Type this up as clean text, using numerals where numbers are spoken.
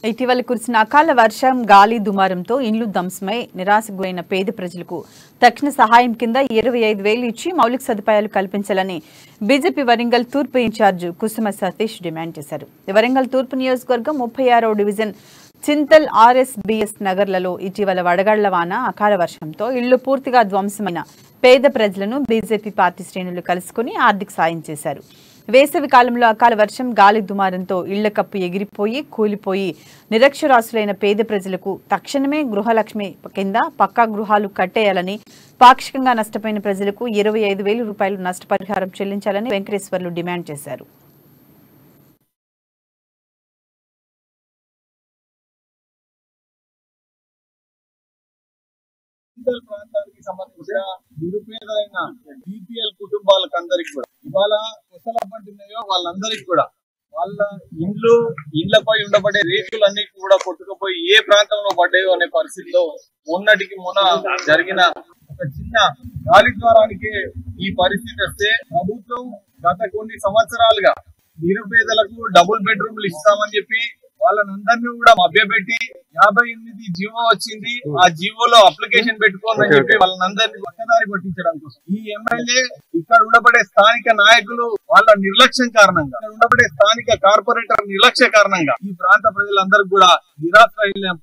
ఇటీవల కురిసిన అకాల వర్షం గాలి దుమారంతో ఇండ్లు ధ్వంసమై నిరాశకు గురైన పేద ప్రజలకు తక్షణ సహాయం కింద 25,000 ఇచ్చి మౌలిక సదుపాయాలు కల్పించాలని బీజేపీ వరంగల్ తూర్పు ఇన్ఛార్జ్ కుసుమ సతీష్ డిమాండ్ చేశారు. వరంగల్ తూర్పు నియోజకవర్గం 36వ డివిజన్ చింతల్ ఆర్ఎస్బీఎస్ నగర్లలో ఇటీవల వడగళ్ల వాన అకాల వర్షంతో ఇళ్లు పూర్తిగా ధ్వంసమైన పేద ప్రజలను బీజేపీ పార్టీ శ్రేణులు కలుసుకుని ఆర్థిక సాయం చేశారు. వేసవి కాలంలో అకాల వర్షం గాలి దుమారంతో ఇళ్ల కప్పు ఎగిరిపోయి కూలిపోయి నిరక్షరాస్యులైన పేద ప్రజలకు తక్షణమే గృహలక్ష్మి కింద పక్కా గృహాలు కట్టేయాలని, పాక్షికంగా నష్టపోయిన ప్రజలకు 25,000 రూపాయలు నష్టపరిహారం చెల్లించాలని వెంకటేశ్వర్లు డిమాండ్ చేశారు. ప్రాంతానికి సంబంధించిన నిరుపేదలైన బీపీఎల్ కుటుంబాలకు అందరికి కూడా ఇవాళ కొసల పడుతున్నాయో వాళ్ళందరికీ కూడా వాళ్ళ ఇండ్లపై ఉండబడే రేకులన్నీ కూడా కొట్టుకుపోయి ఏ ప్రాంతంలో పడ్డాయో అనే పరిస్థితిలో మొన్న జరిగిన ఒక చిన్న గాలి ద్వారానికే ఈ పరిస్థితి వస్తే ప్రభుత్వం గత కొన్ని సంవత్సరాలుగా నిరుపేదలకు డబుల్ బెడ్రూమ్లు ఇస్తామని చెప్పి వాళ్ళనందరినీ కూడా మభ్యపెట్టి 58 జీవో వచ్చింది. ఆ జీవోలో అప్లికేషన్ పెట్టుకోమని చెప్పి వాళ్ళందరినీ పక్కదారి పట్టించడం కోసం ఈ ఎమ్మెల్యే ఇక్కడ ఉండబడే స్థానిక నాయకులు వాళ్ళ నిర్లక్ష్యం కారణంగా, ఇక్కడ ఉండబడే స్థానిక కార్పొరేటర్ నిర్లక్ష్య కారణంగా ఈ ప్రాంత ప్రజలందరికీ కూడా నిరాశ అయిన